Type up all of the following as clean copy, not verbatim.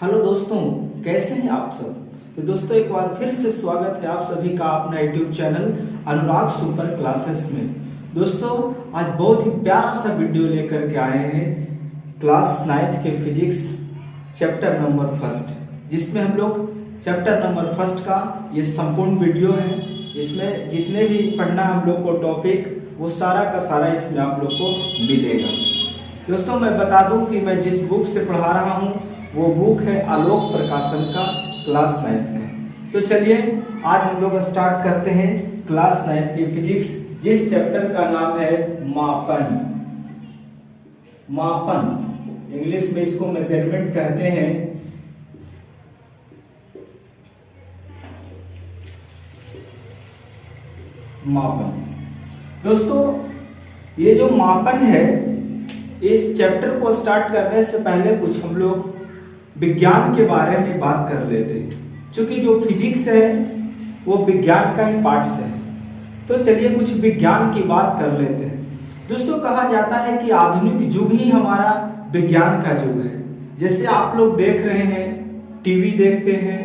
Hello दोस्तों, कैसे हैं आप सब। तो दोस्तों एक बार फिर से स्वागत है आप सभी का अपना यूट्यूब चैनल अनुराग सुपर क्लासेस में। दोस्तों आज बहुत ही प्यारा सा वीडियो लेकर के आए हैं क्लास 9th के फिजिक्स चैप्टर नंबर फर्स्ट, जिसमें हम लोग चैप्टर नंबर फर्स्ट का ये संपूर्ण वीडियो है। इसमें जितने भी पढ़ना हम लोग को टॉपिक वो सारा का सारा इसमें आप लोग को मिलेगा। दोस्तों मैं बता दूं कि मैं जिस बुक से पढ़ा रहा हूं वो बुक है आलोक प्रकाशन का क्लास 9th का। तो चलिए आज हम लोग स्टार्ट करते हैं क्लास 9th की फिजिक्स, जिस चैप्टर का नाम है मापन। मापन इंग्लिश में इसको मेजरमेंट कहते हैं। मापन दोस्तों, ये जो मापन है इस चैप्टर को स्टार्ट करने से पहले कुछ हम लोग विज्ञान के बारे में बात कर लेते हैं, क्योंकि जो फिजिक्स है वो विज्ञान का ही पार्ट है। तो चलिए कुछ विज्ञान की बात कर लेते हैं। दोस्तों कहा जाता है कि आधुनिक युग ही हमारा विज्ञान का युग है। जैसे आप लोग देख रहे हैं, टीवी देखते हैं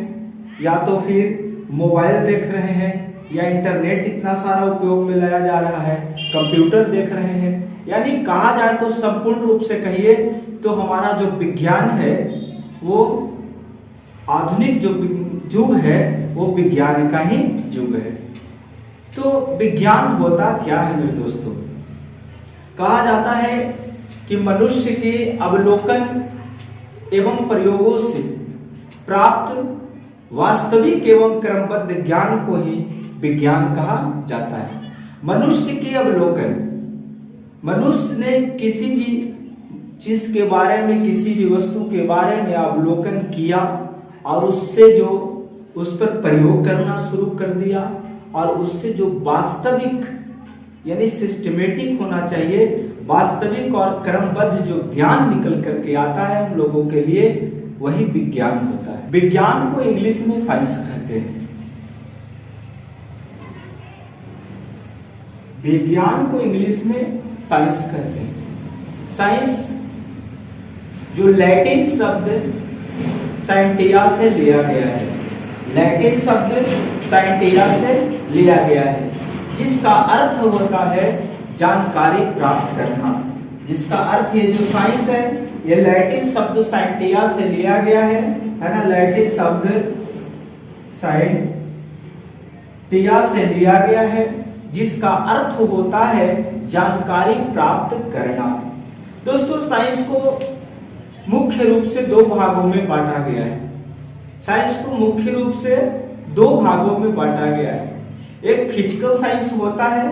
या तो फिर मोबाइल देख रहे हैं या इंटरनेट इतना सारा उपयोग में लाया जा रहा है, कंप्यूटर देख रहे हैं, यानी कहा जाए तो संपूर्ण रूप से कहिए तो हमारा जो विज्ञान है वो आधुनिक जो युग है वो विज्ञान का ही युग है। तो विज्ञान होता क्या है मेरे दोस्तों। कहा जाता है कि मनुष्य के अवलोकन एवं प्रयोगों से प्राप्त वास्तविक एवं क्रमबद्ध ज्ञान को ही विज्ञान कहा जाता है। मनुष्य के अवलोकन, मनुष्य ने किसी भी चीज के बारे में, किसी भी वस्तु के बारे में अवलोकन किया और उससे जो उस पर प्रयोग करना शुरू कर दिया और उससे जो वास्तविक यानी सिस्टमेटिक होना चाहिए, वास्तविक और क्रमबद्ध जो ज्ञान निकल करके आता है हम लोगों के लिए, वही विज्ञान होता है। विज्ञान को इंग्लिश में साइंस कहते हैं। विज्ञान को इंग्लिश में साइंस कहते हैं। साइंस जो लैटिन शब्द साइंटिया से लिया गया है, लैटिन शब्द साइंटिया से लिया गया है, जिसका अर्थ होता है जानकारी प्राप्त करना। जिसका अर्थ ये जो साइंस है ये लैटिन शब्द साइंटिया से लिया गया है ना। लैटिन शब्द साइंटिया से लिया गया है, जिसका अर्थ होता है जानकारी प्राप्त करना। दोस्तों साइंस को मुख्य रूप से दो भागों में बांटा गया है। साइंस को मुख्य रूप से दो भागों में बांटा गया है। एक फिजिकल साइंस होता है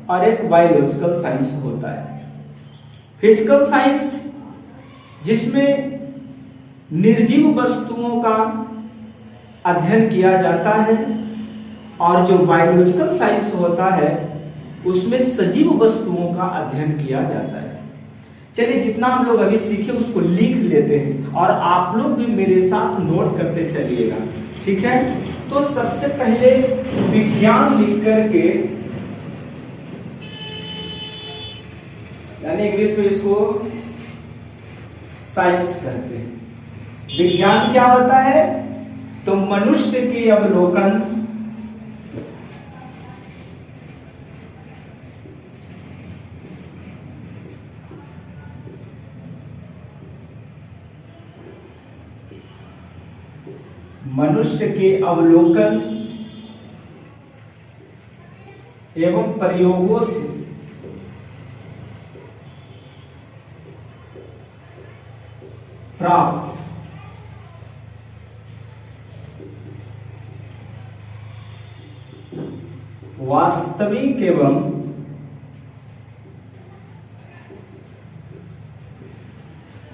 और एक बायोलॉजिकल साइंस होता है। फिजिकल साइंस जिसमें निर्जीव वस्तुओं का अध्ययन किया जाता है, और जो बायोलॉजिकल साइंस होता है उसमें सजीव वस्तुओं का अध्ययन किया जाता है। चलिए जितना हम लोग अभी सीखे उसको लिख लेते हैं और आप लोग भी मेरे साथ नोट करते चलिएगा, ठीक है। तो सबसे पहले विज्ञान लिख करके, यानी इंग्लिश में इसको साइंस कहते हैं। विज्ञान क्या होता है तो मनुष्य के अवलोकन, मनुष्य के अवलोकन एवं प्रयोगों से प्राप्त वास्तविक एवं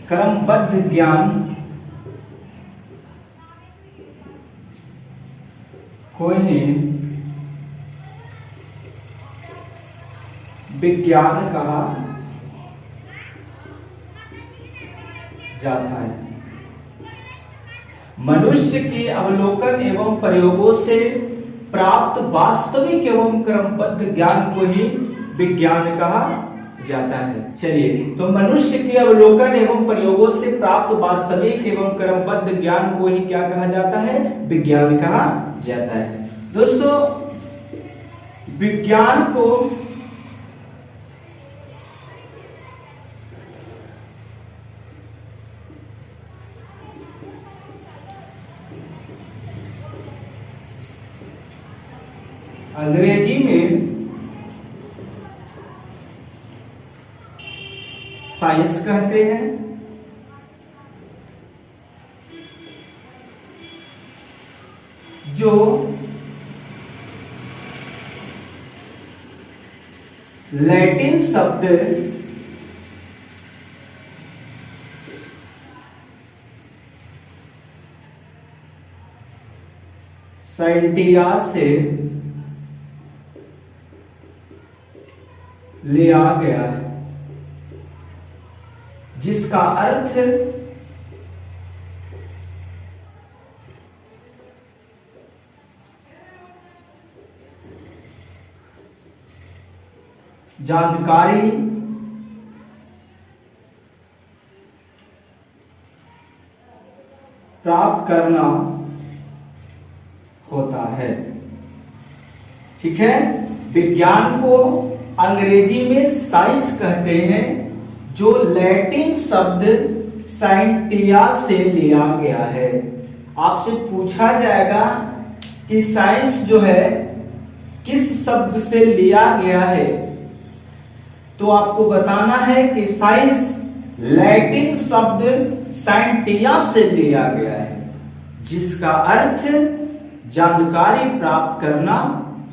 क्रमबद्ध ज्ञान को ही विज्ञान कहा जाता है। मनुष्य के अवलोकन एवं प्रयोगों से प्राप्त वास्तविक एवं क्रमबद्ध ज्ञान को ही विज्ञान कहा जाता है। चलिए, तो मनुष्य के अवलोकन एवं प्रयोगों से प्राप्त वास्तविक एवं क्रमबद्ध ज्ञान को ही क्या कहा जाता है? विज्ञान कहा जाता है। दोस्तों, विज्ञान को अंग्रेजी में साइंस कहते हैं। जो लैटिन शब्द साइंटिया से लिया गया है, जिसका अर्थ जानकारी प्राप्त करना होता है। ठीक है, विज्ञान को अंग्रेजी में साइंस कहते हैं, जो लैटिन शब्द साइंटिया से लिया गया है। आपसे पूछा जाएगा कि साइंस जो है किस शब्द से लिया गया है, तो आपको बताना है कि साइंस लैटिन शब्द साइंटिया से लिया गया है, जिसका अर्थ जानकारी प्राप्त करना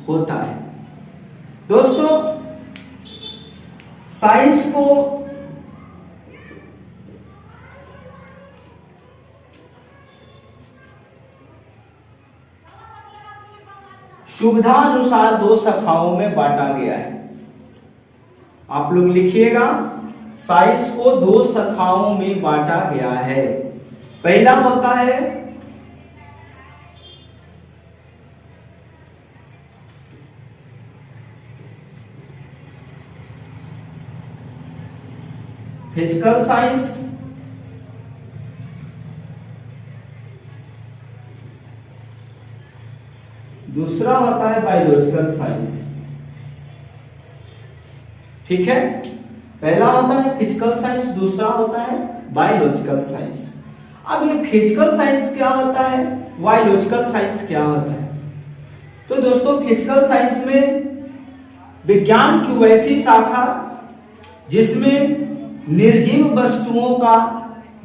होता है। दोस्तों, साइंस को सुविधा अनुसार दो शाखाओं में बांटा गया है। आप लोग लिखिएगा, साइंस को दो शाखाओं में बांटा गया है। पहला होता है फिजिकल साइंस, दूसरा होता है बायोलॉजिकल साइंस। ठीक है, पहला होता है फिजिकल साइंस, दूसरा होता है बायोलॉजिकल साइंस। अब ये फिजिकल साइंस क्या होता है, बायोलॉजिकल साइंस क्या होता है? तो दोस्तों, फिजिकल साइंस में विज्ञान की वैसी शाखा जिसमें निर्जीव वस्तुओं का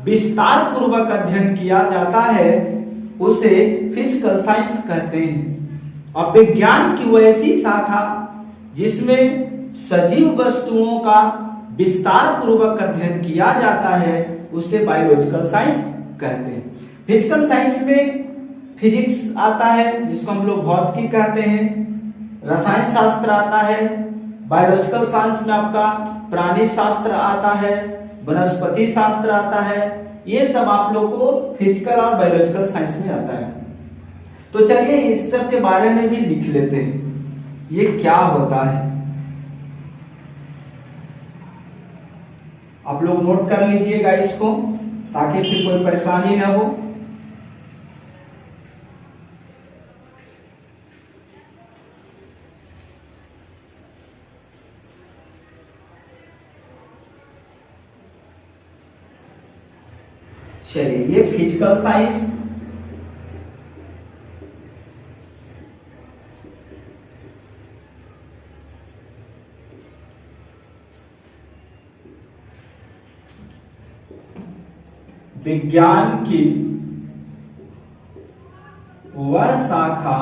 विस्तार पूर्वक अध्ययन किया जाता है, उसे फिजिकल साइंस कहते हैं। और विज्ञान की वैसी शाखा जिसमें सजीव वस्तुओं का विस्तार पूर्वक अध्ययन किया जाता है, उसे बायोलॉजिकल साइंस कहते हैं। फिजिकल साइंस में फिजिक्स आता है, जिसको हम लोग भौतिकी कहते हैं, रसायन शास्त्र आता है, बायोलॉजिकल साइंस में आपका प्राणी शास्त्र आता है, वनस्पति शास्त्र आता है। ये सब आप लोग को फिजिकल और बायोलॉजिकल साइंस में आता है। तो चलिए इस सब के बारे में भी लिख लेते हैं, ये क्या होता है। आप लोग नोट कर लीजिएगा इसको, ताकि फिर कोई परेशानी ना हो। चलिए, ये फिजिकल साइंस, विज्ञान की वह शाखा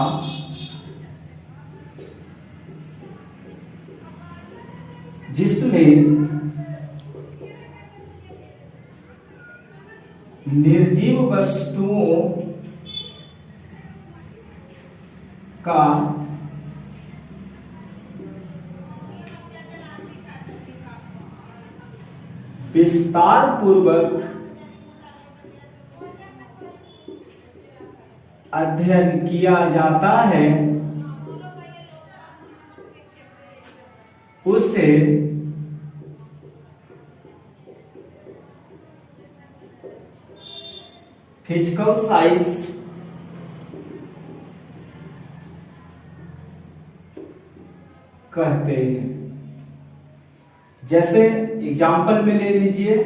जिसमें निर्जीव वस्तुओं का विस्तार पूर्वक अध्ययन किया जाता है, उसे फिजिकल साइंस कहते हैं। जैसे एग्जाम्पल में ले लीजिए,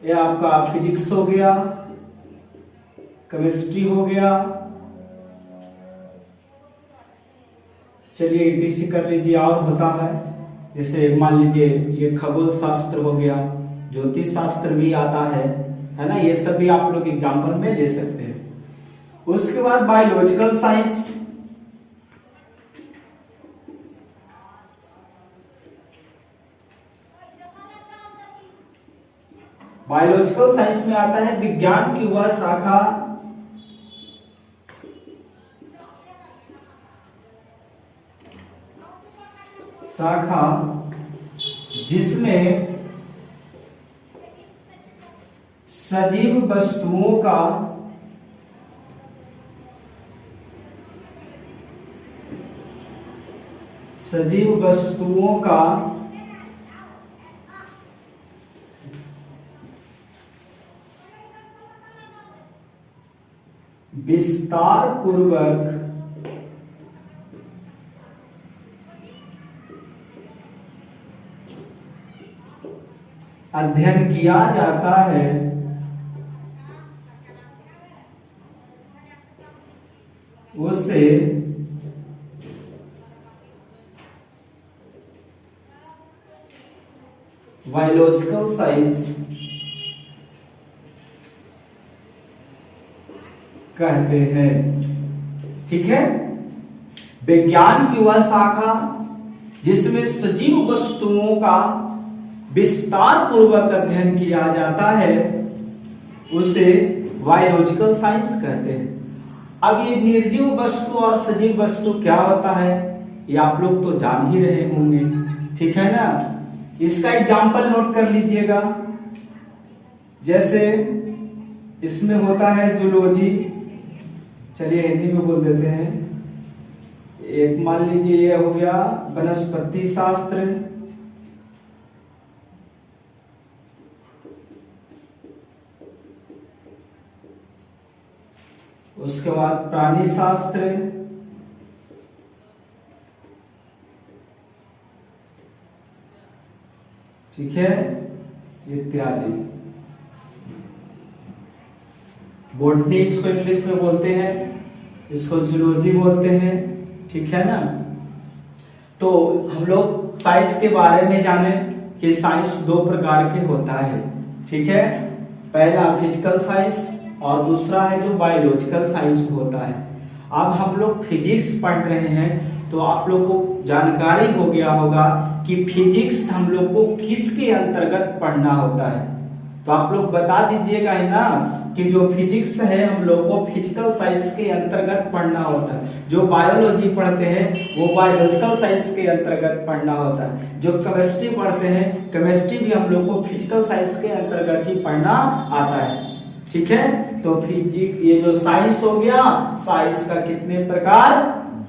ये आपका फिजिक्स हो गया, केमिस्ट्री हो गया, चलिए ईटीसी कर लीजिए। और होता है जैसे मान लीजिए ये खगोल शास्त्र हो गया, ज्योतिष शास्त्र भी आता है ना, ये सब भी आप लोग एग्जाम्पल में ले सकते हैं। उसके बाद बायोलॉजिकल साइंस, बायोलॉजिकल साइंस में आता है विज्ञान की वह शाखा जिसमें सजीव वस्तुओं का विस्तार पूर्वक अध्ययन किया जाता है, उसे बायोलॉजिकल साइंस कहते हैं। ठीक है, विज्ञान की वह शाखा जिसमें सजीव वस्तुओं का विस्तार पूर्वक अध्ययन किया जाता है, उसे बायोलॉजिकल साइंस कहते हैं। अब ये निर्जीव वस्तु और सजीव वस्तु क्या होता है, ये आप लोग तो जान ही रहे होंगे। ठीक है ना, इसका एग्जाम्पल नोट कर लीजिएगा। जैसे इसमें होता है जूलॉजी, चलिए हिंदी में बोल देते हैं। एक मान लीजिए ये हो गया वनस्पति शास्त्र, उसके बाद प्राणी शास्त्र, ठीक है, इत्यादि। बॉटनी इसको इंग्लिश में बोलते हैं, इसको जूलॉजी बोलते हैं। ठीक है ना, तो हम लोग साइंस के बारे में जाने कि साइंस दो प्रकार के होता है। ठीक है, पहला फिजिकल साइंस और दूसरा है जो बायोलॉजिकल साइंस होता है। अब हम लोग फिजिक्स पढ़ रहे हैं तो आप लोग को जानकारी हो गया होगा कि फिजिक्स हम लोग को किसके अंतर्गत पढ़ना होता है। तो आप लोग बता दीजिएगा है ना कि जो फिजिक्स है हम लोग को फिजिकल साइंस के अंतर्गत पढ़ना होता है। जो बायोलॉजी पढ़ते हैं वो बायोलॉजिकल साइंस के अंतर्गत पढ़ना होता है। जो केमिस्ट्री पढ़ते हैं, केमिस्ट्री भी हम लोग को फिजिकल साइंस के अंतर्गत ही पढ़ना आता है। ठीक है, तो फिजिक्स ये जो साइंस हो गया, साइंस का कितने प्रकार,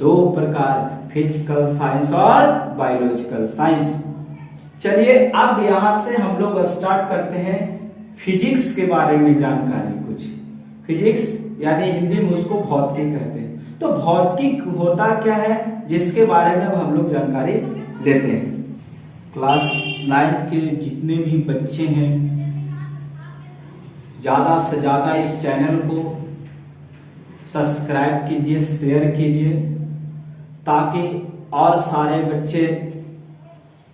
दो प्रकार, फिजिकल साइंस और बायोलॉजिकल साइंस। चलिए अब यहां से हम लोग स्टार्ट करते हैं फिजिक्स के बारे में जानकारी। कुछ फिजिक्स यानी हिंदी में उसको भौतिकी कहते हैं। तो भौतिकी होता क्या है जिसके बारे में हम लोग जानकारी लेते हैं। क्लास 9 के जितने भी बच्चे हैं ज्यादा से ज्यादा इस चैनल को सब्सक्राइब कीजिए, शेयर कीजिए, ताकि और सारे बच्चे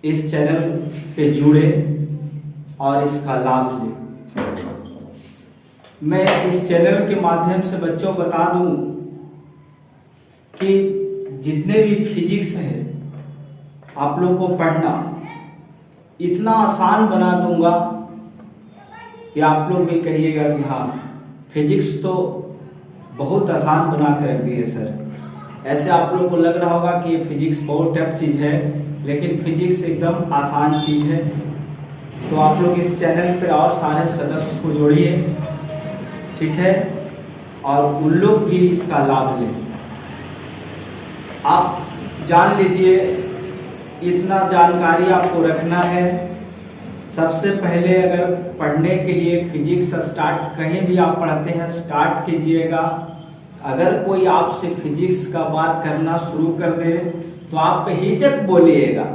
इस चैनल पे जुड़े और इसका लाभ लें। मैं इस चैनल के माध्यम से बच्चों को बता दूं कि जितने भी फिजिक्स है आप लोग को पढ़ना इतना आसान बना दूंगा कि आप लोग भी कहिएगा कि हाँ फिजिक्स तो बहुत आसान बना कर रख दिए सर। ऐसे आप लोग को लग रहा होगा कि ये फिजिक्स बहुत टफ चीज़ है, लेकिन फिजिक्स एकदम आसान चीज़ है। तो आप लोग इस चैनल पे और सारे सदस्य को जोड़िए, ठीक है, और उन लोग भी इसका लाभ लें। आप जान लीजिए इतना जानकारी आपको रखना है, सबसे पहले अगर पढ़ने के लिए फिजिक्स स्टार्ट कहीं भी आप पढ़ते हैं स्टार्ट कीजिएगा। अगर कोई आपसे फिजिक्स का बात करना शुरू कर दे तो आप हिचक बोलिएगा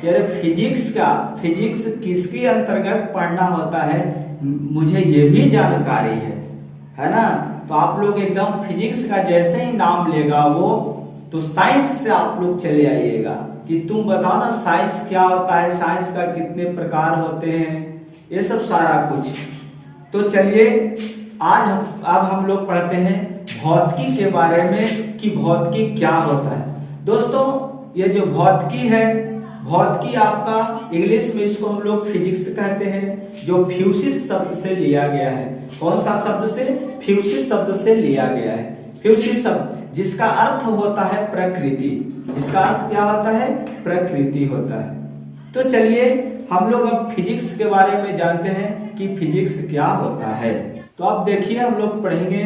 यार फिजिक्स किसके अंतर्गत पढ़ना होता है, मुझे ये भी जानकारी है ना। तो आप लोग एकदम फिजिक्स का जैसे ही नाम लेगा वो तो साइंस से आप लोग चले आइएगा कि तुम बताओ ना साइंस क्या होता है, साइंस का कितने प्रकार होते हैं, ये सब सारा कुछ। तो चलिए अब हम लोग पढ़ते हैं भौतिकी के बारे में कि भौतिकी क्या होता है। दोस्तों ये जो भौतिकी है, भौतिकी आपका इंग्लिश में इसको हम लोग फिजिक्स कहते हैं, जो फ्यूसिस शब्द से लिया गया है। कौन सा शब्द से? फ्यूसिस शब्द से लिया गया है। फ्यूसिस शब्द जिसका अर्थ होता है प्रकृति, जिसका अर्थ क्या होता है? प्रकृति होता है। तो चलिए हम लोग अब फिजिक्स के बारे में जानते हैं कि फिजिक्स क्या होता है। तो अब देखिए हम लोग पढ़ेंगे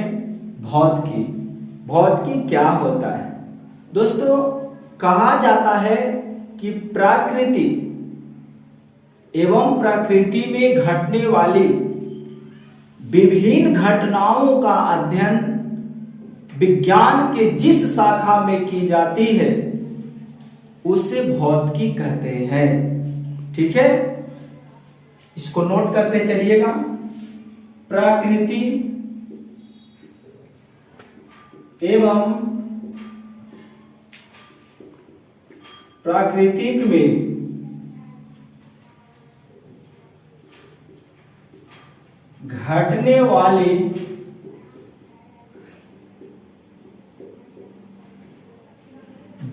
भौतिकी। भौतिकी क्या होता है? दोस्तों कहा जाता है कि प्रकृति एवं प्रकृति में घटने वाली विभिन्न घटनाओं का अध्ययन विज्ञान के जिस शाखा में की जाती है उसे भौतिकी कहते हैं। ठीक है, इसको नोट करते चलिएगा। प्रकृति एवं प्राकृतिक में घटने वाली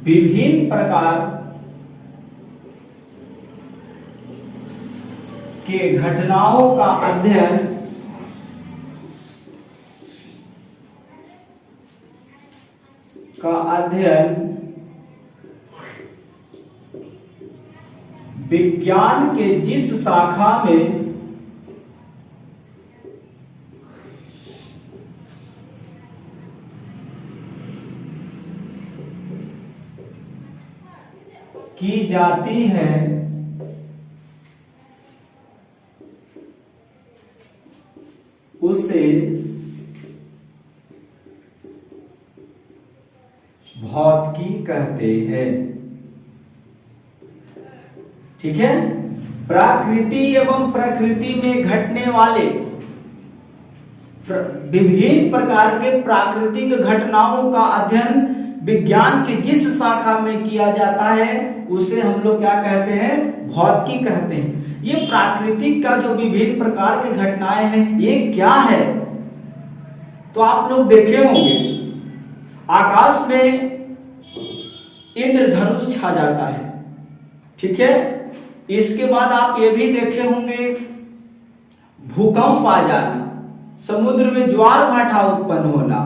विभिन्न प्रकार के घटनाओं का अध्ययन विज्ञान के जिस शाखा में की जाती है उसे भौतिकी कहते हैं। ठीक है, प्रकृति एवं प्रकृति में घटने वाले विभिन्न प्रकार के प्राकृतिक घटनाओं का अध्ययन विज्ञान की जिस शाखा में किया जाता है उसे हम लोग क्या कहते हैं? भौतिकी कहते हैं। ये प्राकृतिक का जो विभिन्न प्रकार के घटनाएं हैं ये क्या है? तो आप लोग देखे होंगे आकाश में इंद्रधनुष छा जाता है। ठीक है, इसके बाद आप ये भी देखे होंगे भूकंप आ जाना, समुद्र में ज्वार भाटा उत्पन्न होना,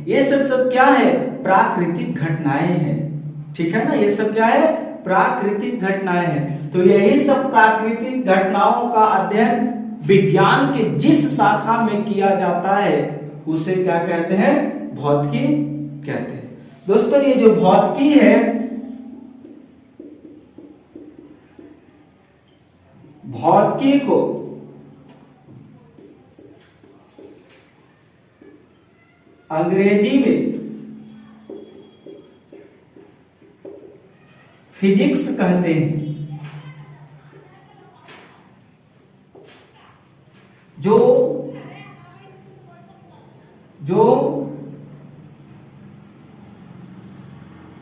ये सब क्या है? प्राकृतिक घटनाएं हैं। ठीक है ना, ये सब क्या है? प्राकृतिक घटनाएं हैं। तो यही सब प्राकृतिक घटनाओं का अध्ययन विज्ञान के जिस शाखा में किया जाता है उसे क्या कहते हैं? भौतिकी कहते हैं। दोस्तों ये जो भौतिकी है, भौतिकी को अंग्रेजी में फिजिक्स कहते हैं। जो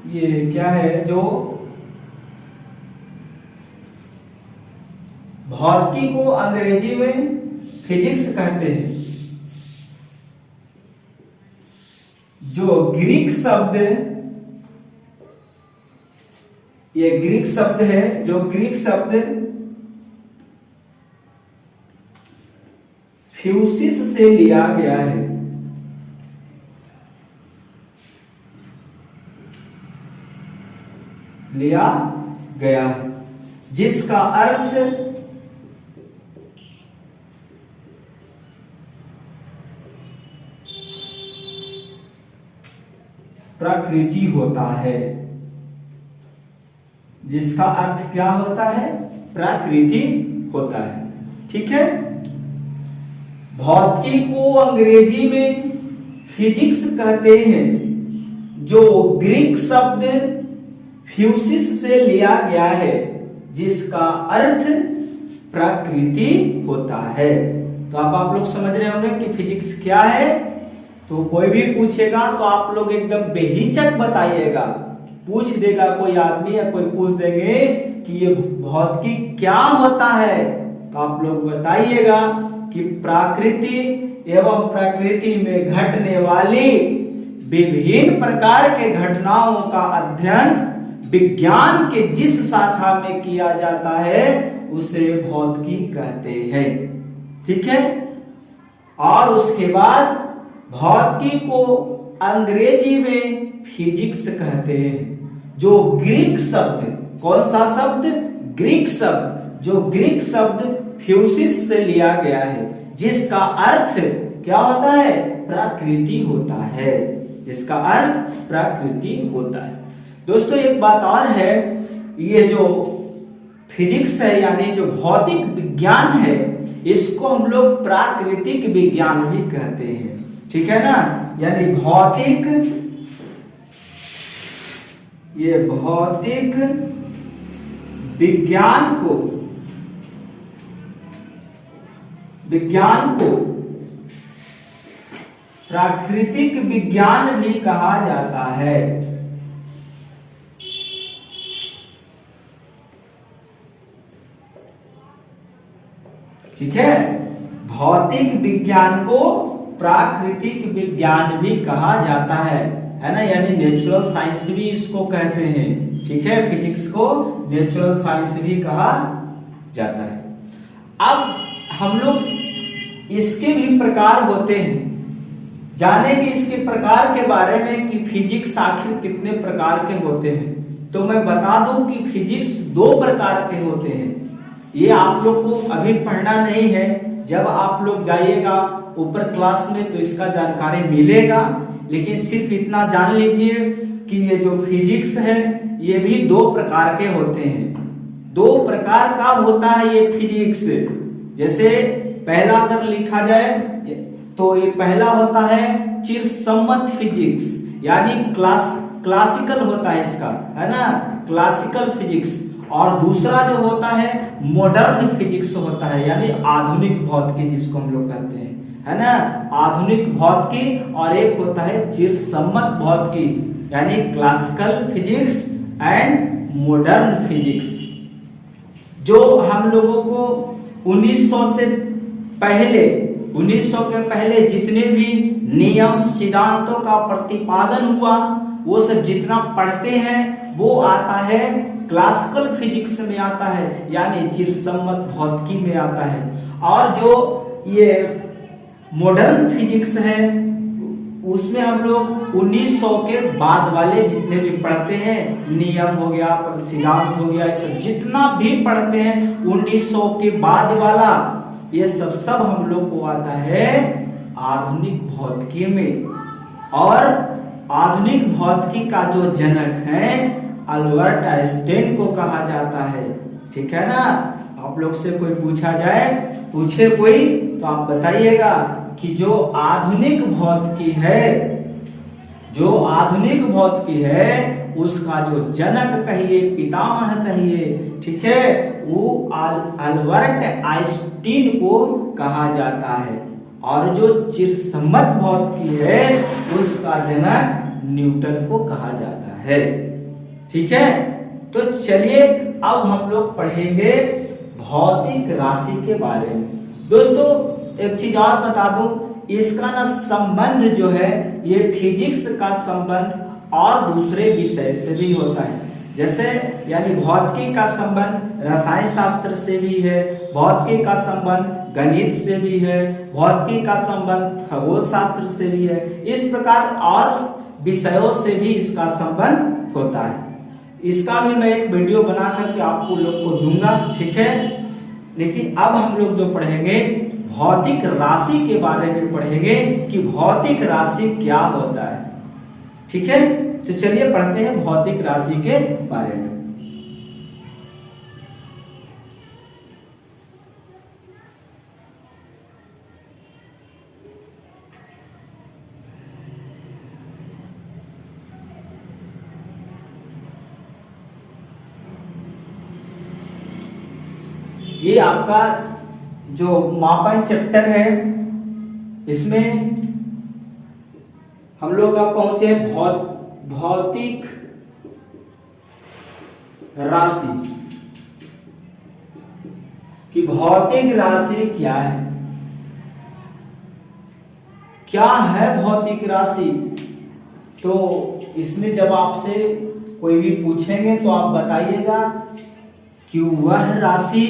ये क्या है? जो भौतिकी को अंग्रेजी में फिजिक्स कहते हैं। जो ग्रीक शब्द, ये ग्रीक शब्द है, जो ग्रीक शब्द फ्यूसिस से लिया गया है। लिया गया है, जिसका अर्थ प्रकृति होता है। जिसका अर्थ क्या होता है? प्रकृति होता है। ठीक है। भौतिकी को अंग्रेजी में फिजिक्स कहते हैं, जो ग्रीक शब्द फ्यूसिस से लिया गया है, जिसका अर्थ प्रकृति होता है। तो अब आप लोग समझ रहे होंगे कि फिजिक्स क्या है। तो कोई भी पूछेगा तो आप लोग एकदम बेहिचक बताइएगा। पूछ देगा कोई आदमी या कोई पूछ देंगे कि ये भौतिकी क्या होता है, तो आप लोग बताइएगा कि प्रकृति एवं प्रकृति में घटने वाली विभिन्न प्रकार के घटनाओं का अध्ययन विज्ञान के जिस शाखा में किया जाता है उसे भौतिकी कहते हैं, ठीक है। और उसके बाद भौतिकी को अंग्रेजी में फिजिक्स कहते हैं, जो ग्रीक शब्द, कौन सा शब्द? ग्रीक शब्द, जो ग्रीक शब्द फ्यूसिस से लिया गया है, जिसका अर्थ क्या होता है? प्रकृति होता है। इसका अर्थ प्रकृति होता है। दोस्तों एक बात और है, ये जो फिजिक्स है यानी जो भौतिक विज्ञान है, इसको हम लोग प्राकृतिक विज्ञान भी कहते हैं, ठीक है ना। यानी भौतिक, ये भौतिक विज्ञान को प्राकृतिक विज्ञान भी कहा जाता है, ठीक है। भौतिक विज्ञान को प्राकृतिक विज्ञान भी कहा जाता है ना। यानी नेचुरल साइंस भी इसको कहते हैं, ठीक है। फिजिक्स को नेचुरल साइंस भी कहा जाता है। अब हम लोग इसके भी प्रकार होते हैं, जानेंगे इसके प्रकार के बारे में कि फिजिक्स आखिर कितने प्रकार के होते हैं। तो मैं बता दूं कि फिजिक्स 2 प्रकार के होते हैं। ये आप लोग को अभी पढ़ना नहीं है, जब आप लोग जाइएगा ऊपर क्लास में तो इसका जानकारी मिलेगा। लेकिन सिर्फ इतना जान लीजिए कि ये जो फिजिक्स है ये भी 2 प्रकार के होते हैं। 2 प्रकार का होता है ये फिजिक्स। जैसे पहला अगर लिखा जाए तो ये पहला होता है चिरसम्मत फिजिक्स, यानी क्लासिकल होता है इसका, है ना, क्लासिकल फिजिक्स। और दूसरा जो होता है मॉडर्न फिजिक्स होता है, यानी आधुनिक भौतिकी जिसको हम लोग कहते हैं, है ना, आधुनिक भौतिकी। और एक होता है चिरसम्मत भौतिकी, यानी classical physics and modern physics. जो हम लोगों को 1900 के पहले जितने भी नियम सिद्धांतों का प्रतिपादन हुआ, वो सब जितना पढ़ते हैं वो आता है क्लासिकल फिजिक्स में आता है, यानी चिरसम्मत भौतिकी में आता है। और जो ये मॉडर्न फिजिक्स है उसमें हम लोग 1900 के बाद वाले जितने भी पढ़ते हैं, नियम हो गया, सिद्धांत हो गया, ये सब जितना भी पढ़ते हैं 1900 के बाद वाला, ये सब हम लोग को आता है आधुनिक भौतिकी में। और आधुनिक भौतिकी का जो जनक है अल्बर्ट आइंस्टाइन को कहा जाता है, ठीक है ना। आप लोग से कोई पूछा जाए, पूछे कोई, तो आप बताइएगा कि जो आधुनिक भौतिकी है उसका जो जनक कहिए, पितामह कहिए, ठीक है, वो अल्बर्ट आइंस्टीन को कहा जाता है। और जो चिरसम्मत भौतिकी है उसका जनक न्यूटन को कहा जाता है, ठीक है। तो चलिए अब हम लोग पढ़ेंगे भौतिक राशि के बारे में। दोस्तों एक चीज और बता दूं, इसका ना संबंध जो है ये फिजिक्स का संबंध और दूसरे विषय से भी होता है। जैसे यानी भौतिकी का संबंध रसायन शास्त्र से भी है, भौतिकी का संबंध गणित से भी है, भौतिकी का संबंध खगोल शास्त्र से भी है। इस प्रकार और विषयों से भी इसका संबंध होता है। इसका भी मैं एक वीडियो बना करके आपको लोग को दूंगा, ठीक है। लेकिन अब हम लोग जो पढ़ेंगे भौतिक राशि के बारे में पढ़ेंगे कि भौतिक राशि क्या होता है, ठीक है। तो चलिए पढ़ते हैं भौतिक राशि के बारे में। ये आपका जो मापन चैप्टर है, इसमें हम लोग अब पहुंचे भौतिक राशि कि भौतिक राशि क्या है। क्या है भौतिक राशि? तो इसमें जब आपसे कोई भी पूछेंगे तो आप बताइएगा कि वह राशि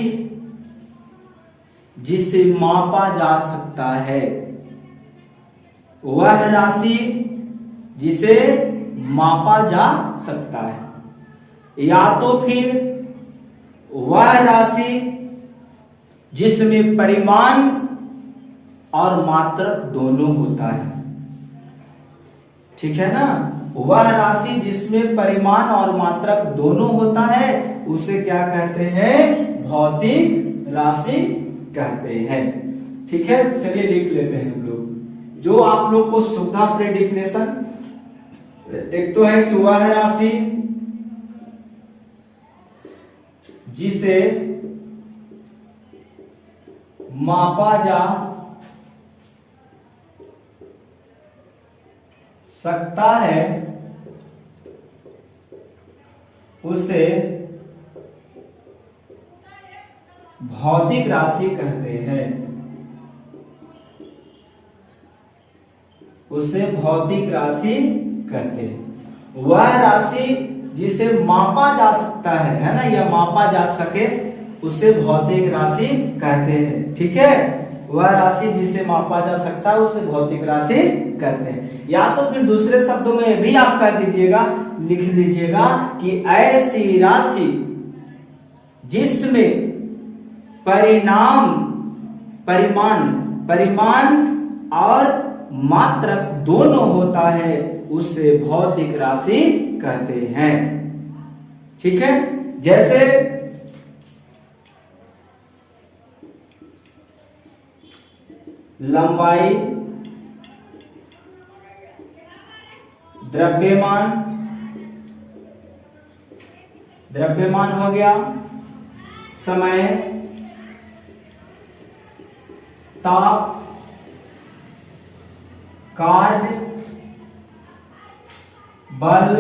जिसे मापा जा सकता है, वह राशि जिसे मापा जा सकता है, या तो फिर वह राशि जिसमें परिमाण और मात्रक दोनों होता है। ठीक है ना? वह राशि जिसमें परिमाण और मात्रक दोनों होता है उसे क्या कहते हैं? भौतिक राशि कहते हैं। ठीक है, चलिए लिख लेते हैं हम लोग जो आप लोग को सुविधा प्री डेफिनेशन। एक तो है कि वह राशि जिसे मापा जा सकता है उसे भौतिक राशि कहते हैं। उसे भौतिक राशि कहते हैं। वह राशि जिसे मापा जा सकता है ना, या मापा जा सके, उसे भौतिक राशि कहते हैं। ठीक है, वह राशि जिसे मापा जा सकता है उसे भौतिक राशि कहते हैं। या तो फिर दूसरे शब्दों में भी आप कह दीजिएगा, लिख लीजिएगा कि ऐसी राशि जिसमें परिमाण और मात्रक दोनों होता है उसे भौतिक राशि कहते हैं। ठीक है, जैसे लंबाई, द्रव्यमान हो गया, समय, ताप, कार्य, बल,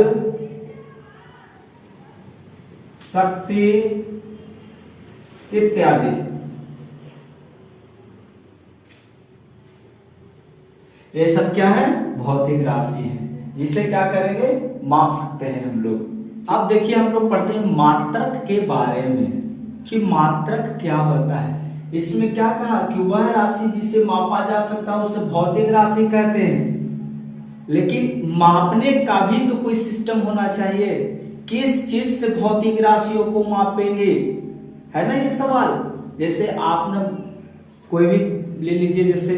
शक्ति इत्यादि। ये सब क्या है? भौतिक राशि है, जिसे क्या करेंगे? माप सकते हैं हम लोग। अब देखिए हम लोग पढ़ते हैं मात्रक के बारे में कि मात्रक क्या होता है। इसमें क्या कहा कि वह राशि जिसे मापा जा सकता है उसे भौतिक राशि कहते हैं। लेकिन मापने का भी तो कोई सिस्टम होना चाहिए। किस चीज से भौतिक राशियों को मापेंगे, है ना ये सवाल। जैसे आपने कोई भी ले लीजिए, जैसे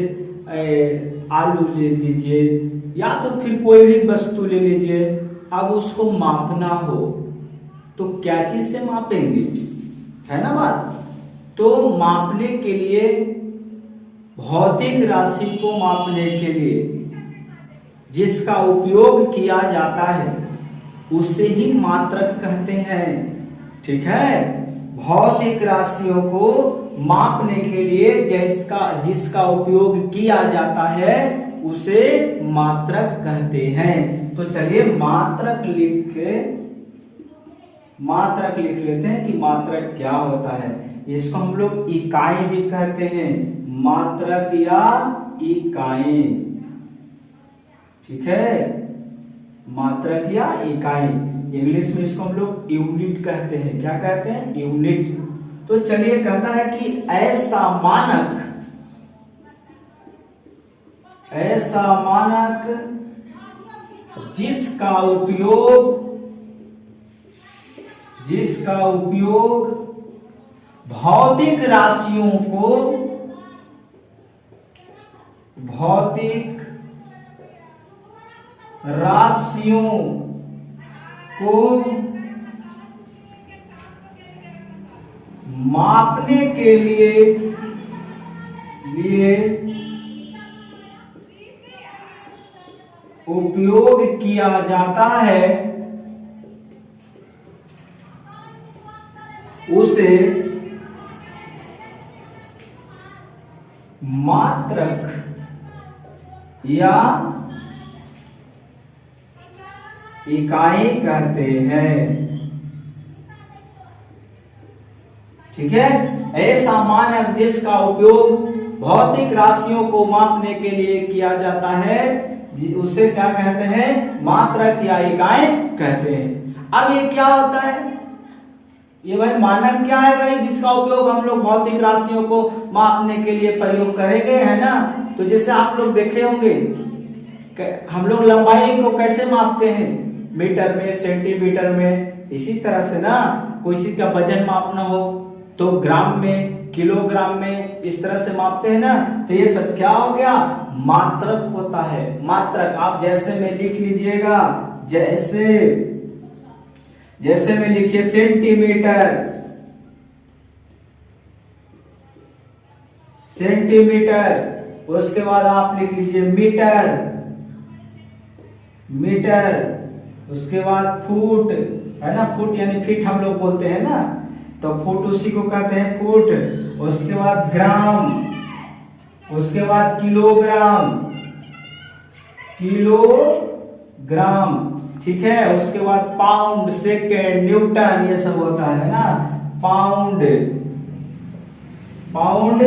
आलू ले लीजिए या तो फिर कोई भी वस्तु ले लीजिए, अब उसको मापना हो तो क्या चीज से मापेंगे, है ना बात। तो मापने के लिए, भौतिक राशि को मापने के लिए जिसका उपयोग किया जाता है उसे ही मात्रक कहते हैं। ठीक है, भौतिक राशियों को मापने के लिए जिसका उपयोग किया जाता है उसे मात्रक कहते हैं। तो चलिए मात्रक लिख लेते हैं कि मात्रक क्या होता है। इसको हम लोग इकाई भी कहते हैं, मात्रक या इकाई। ठीक है, मात्रक या इकाई। इंग्लिश में इसको हम लोग यूनिट कहते हैं। क्या कहते हैं? यूनिट। तो चलिए कहता है कि ऐसा मानक जिसका उपयोग भौतिक राशियों को मापने के लिए उपयोग किया जाता है उसे मात्रक या इकाई कहते हैं। ठीक है, ऐसा मानक जिसका उपयोग भौतिक राशियों को मापने के लिए किया जाता है उसे क्या कहते हैं? मात्रक या इकाई कहते हैं। अब ये क्या होता है? ये भाई मानक क्या है भाई, जिसका उपयोग हम लोग भौतिक राशियों को मापने के लिए प्रयोग करेंगे, है ना। तो जैसे आप लोग देखे होंगे हम लोग लंबाई को कैसे मापते हैं? मीटर में, सेंटीमीटर में। इसी तरह से ना कोई चीज का वजन मापना हो तो ग्राम में, किलोग्राम में, इस तरह से मापते हैं ना। तो ये सब क्या हो गया? मात्रक होता है। मात्रक आप जैसे में लिख लीजिएगा, जैसे में लिखिए सेंटीमीटर, सेंटीमीटर। उसके बाद आप लिख लीजिए मीटर, मीटर। उसके बाद फुट, है ना। फुट यानी फीट हम लोग बोलते हैं ना, तो फुट उसी को कहते हैं फुट। उसके बाद ग्राम, उसके बाद किलोग्राम, किलोग्राम। ठीक है, उसके बाद पाउंड, सेकेंड, न्यूटन, ये सब होता है ना। पाउंड, पाउंड,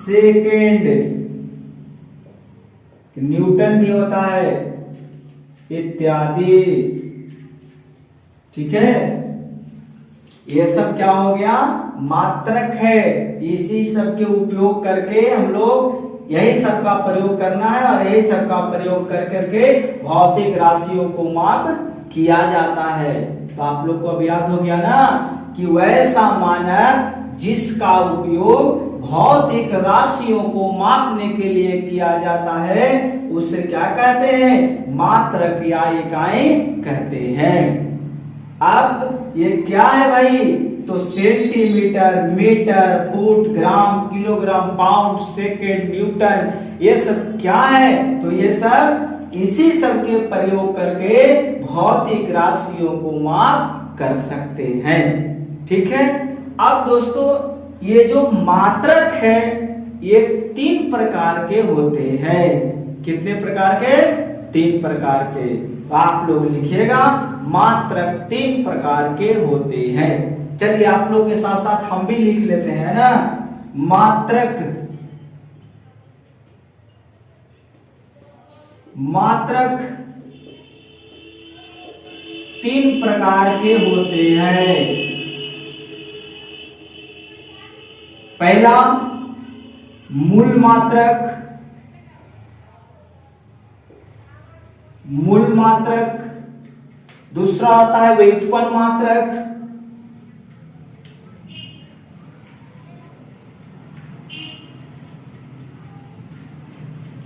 सेकेंड, न्यूटन भी होता है, इत्यादि। ठीक है, ये सब क्या हो गया? मात्रक है। इसी सब के उपयोग करके हम लोग यही सब का प्रयोग करना है और यही सब का प्रयोग कर करके भौतिक राशियों को माप किया जाता है। तो आप लोग को अब याद हो गया ना कि वैसा मानक जिसका उपयोग भौतिक राशियों को मापने के लिए किया जाता है उसे क्या कहते हैं? मात्रक या इकाई कहते हैं। अब ये क्या है भाई? तो सेंटीमीटर, मीटर, फुट, ग्राम, किलोग्राम, पाउंड, सेकेंड, न्यूटन, ये सब क्या है? तो ये सब इसी सब के प्रयोग करके भौतिक राशियों को माप कर सकते हैं। ठीक है, अब दोस्तों ये जो मात्रक है ये 3 प्रकार के होते हैं। कितने प्रकार के? 3 प्रकार के। तो आप लोग लिखिएगा मात्रक 3 प्रकार के होते हैं। चलिए आप लोग के साथ साथ हम भी लिख लेते हैं ना। मात्रक, मात्रक 3 प्रकार के होते हैं। पहला मूल मात्रक, मूल मात्रक। दूसरा होता है व्युत्पन्न मात्रक।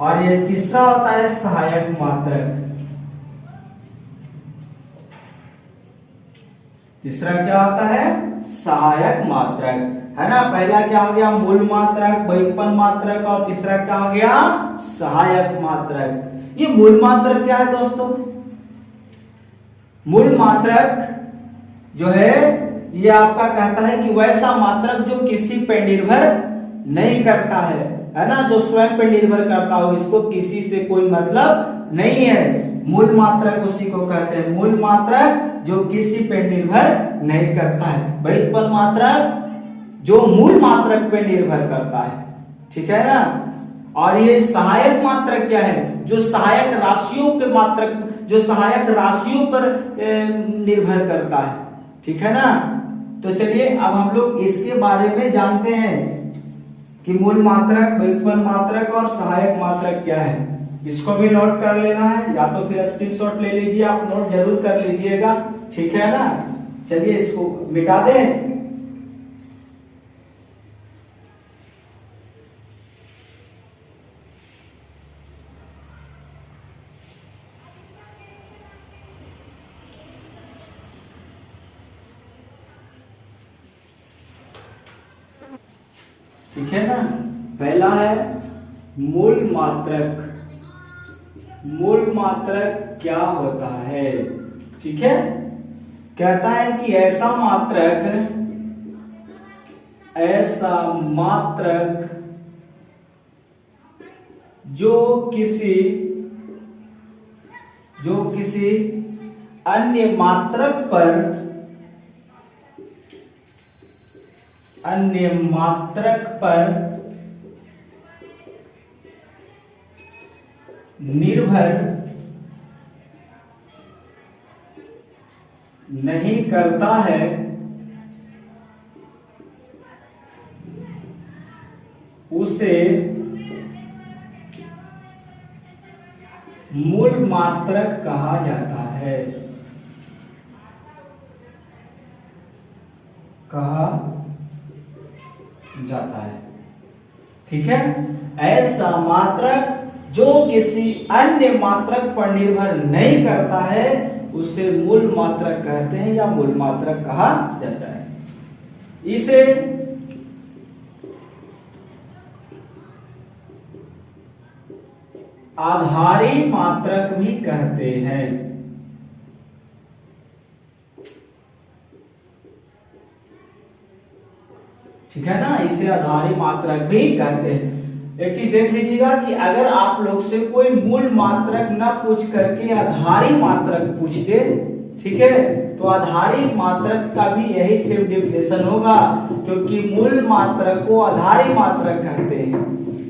और ये तीसरा होता है सहायक मात्रक। तीसरा क्या होता है? सहायक मात्रक, है ना। पहला क्या हो गया? मूल मात्रक, व्युत्पन्न मात्रक, और तीसरा क्या हो गया? सहायक मात्रक। ये मूल मात्रक क्या है दोस्तों? मूल मात्रक जो है ये आपका कहता है कि वैसा मात्रक जो किसी पे निर्भर नहीं करता है ना, जो स्वयं पे निर्भर करता हो, इसको किसी से कोई मतलब नहीं है। मूल मात्रक उसी को कहते हैं, मूल मात्रक जो किसी पे निर्भर नहीं करता है। व्युत्पन्न मात्रक जो मूल मात्रक पे निर्भर करता है। ठीक है ना। और ये सहायक मात्रक क्या है? जो सहायक राशियों के मात्रक, जो सहायक राशियों पर निर्भर करता है। ठीक है ना। तो चलिए अब हम लोग इसके बारे में जानते हैं कि मूल मात्रक, व्युत्पन्न मात्रक और सहायक मात्रक क्या है। इसको भी नोट कर लेना है, या तो फिर स्क्रीनशॉट ले लीजिए, आप नोट जरूर कर लीजिएगा। ठीक है ना। चलिए इसको मिटा दें। ठीक है ना। पहला है मूल मात्रक। मूल मात्रक क्या होता है? ठीक है, कहता है कि ऐसा मात्रक जो किसी अन्य मात्रक पर निर्भर नहीं करता है, उसे मूल मात्रक कहा जाता है। ठीक है, ऐसा मात्रक जो किसी अन्य मात्रक पर निर्भर नहीं करता है उसे मूल मात्रक कहते हैं या मूल मात्रक कहा जाता है। इसे आधारी मात्रक भी कहते हैं। ठीक है ना, इसे आधारी मात्रक भी कहते हैं। एक चीज देख लीजिएगा कि अगर आप लोग से कोई मूल मात्रक न पूछ करके आधारी मात्रक पूछ दे, ठीक है, तो आधारी मात्रक का भी यही सेम डेफिनेशन होगा, क्योंकि मूल मात्रक को आधारी मात्रक कहते हैं,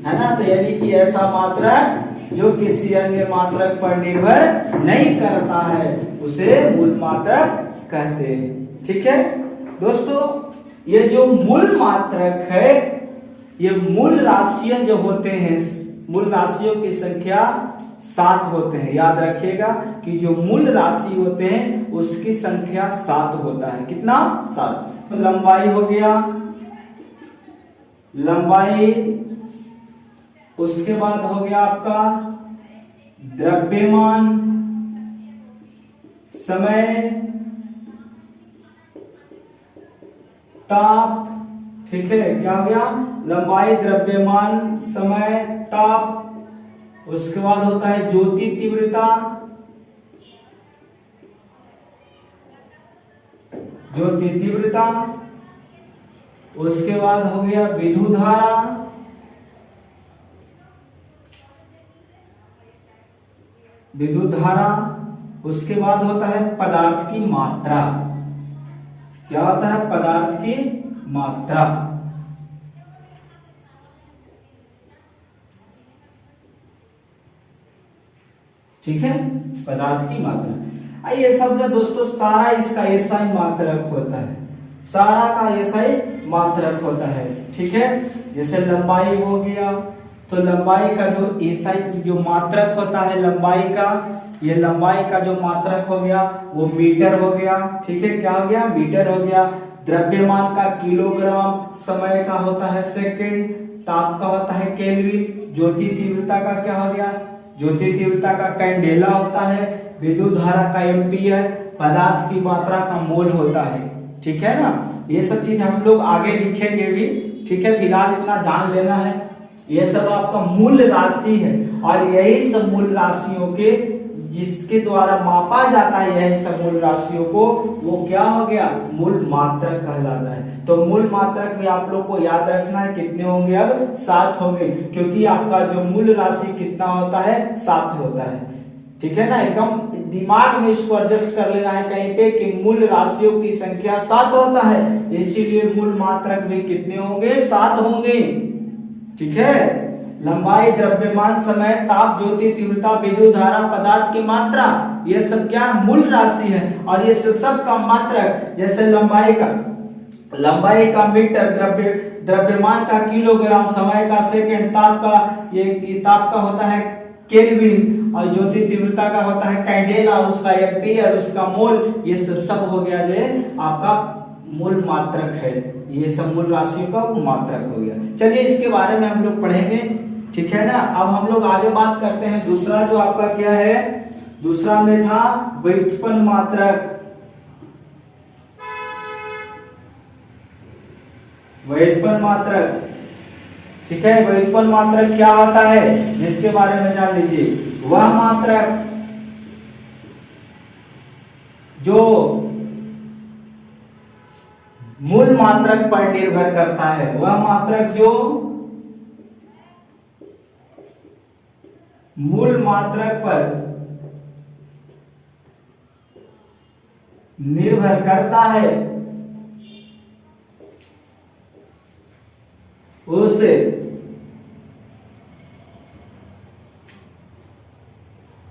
है ना। तो यानी कि ऐसा मात्रक जो किसी अन्य मात्रक पर निर्भर नहीं करता है उसे मूल मात्रक कहते हैं। ठीक है दोस्तों, ये जो मूल मात्रक है, ये मूल राशियां जो होते हैं, मूल राशियों की संख्या 7 होते हैं। याद रखिएगा कि जो मूल राशि होते हैं उसकी संख्या 7 होता है। कितना? 7। तो लंबाई हो गया, लंबाई, उसके बाद हो गया आपका द्रव्यमान, समय, ताप। ठीक है, क्या हो गया? लंबाई, द्रव्यमान, समय, ताप। उसके बाद होता है ज्योति तीव्रता, ज्योति तीव्रता। उसके बाद हो गया विद्युत धारा, विद्युत धारा। उसके बाद होता है पदार्थ की मात्रा। क्या होता है? पदार्थ की मात्रा। ठीक है, पदार्थ की मात्रा। ये सब ना दोस्तों सारा इसका ऐसा ही मात्रक होता है, सारा का ऐसा ही मात्रक होता है। ठीक है, जैसे लंबाई हो गया, तो लंबाई का जो ऐसा जो मात्रक होता है लंबाई का, ये लंबाई का जो मात्रक हो गया वो मीटर हो गया। ठीक है, क्या हो गया? मीटर हो गया। द्रव्यमान का किलोग्राम, समय का होता है सेकंड, ताप का होता है केल्विन, ज्योति तीव्रता का क्या हो गया? ज्योति तीव्रता का कैंडेला होता है, विद्युत धारा का एम्पियर, पदार्थ की मात्रा का मोल होता है। ठीक है ना, ये सब चीज हम लोग आगे लिखेंगे भी। ठीक है, फिलहाल इतना जान लेना है। ये सब आपका मूल राशि है और यही सब मूल राशियों के जिसके द्वारा मापा जाता है, यही सब मूल राशियों को वो क्या हो गया? मूल मात्रक कहलाता है। तो मूल मात्रक भी आप लोग को याद रखना है, कितने होंगे? अब 7 होंगे, क्योंकि आपका जो मूल राशि कितना होता है? 7 होता है। ठीक है ना, एकदम दिमाग में इसको एडजस्ट कर लेना है कहीं पे कि मूल राशियों की संख्या 7 होता है, इसीलिए मूल मात्रक भी कितने होंगे? 7 होंगे। ठीक है, लंबाई, द्रव्यमान, समय, ताप, ज्योति तीव्रता, विद्युत धारा, पदार्थ की मात्रा, ये सब क्या? मूल राशि है। और ये सब का मात्रक, जैसे लंबाई का मीटर, द्रव्यमान का किलोग्राम, समय का सेकंड, ताप का ये ताप का होता है केल्विन, और ज्योति तीव्रता का होता है कैंडेला, उसका एम्पियर, उसका मोल, ये सब हो गया जो आपका मूल मात्रक है। ये सब मूल राशियों का मात्रक हो गया। चलिए इसके बारे में हम लोग पढ़ेंगे। ठीक है ना, अब हम लोग आगे बात करते हैं। दूसरा जो आपका क्या है? दूसरा में था व्युत्पन्न मात्रक। व्युत्पन्न मात्रक, ठीक है, व्युत्पन्न मात्रक क्या होता है जिसके बारे में जान लीजिए। वह मात्रक जो मूल मात्रक पर निर्भर करता है, वह मात्रक जो मूल मात्रक पर निर्भर करता है उसे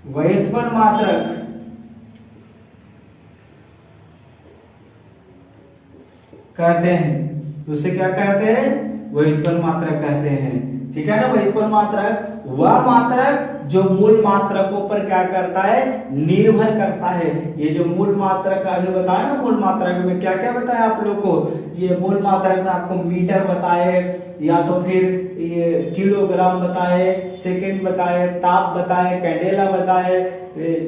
व्युत्पन्न मात्रक कहते हैं। उसे क्या कहते हैं? व्युत्पन्न मात्रक कहते हैं। ठीक है ना। व्युत्पन्न मात्रक वह मात्रक जो मूल मात्रकों पर क्या करता है? निर्भर करता है। ये जो मूल मात्रक अभी बताया ना, मूल मात्रक में क्या क्या बताया आप लोग को? ये मूल मात्रक में आपको मीटर बताए, या तो फिर ये किलोग्राम बताए, सेकंड बताए, ताप बताए, कैंडेला बताए,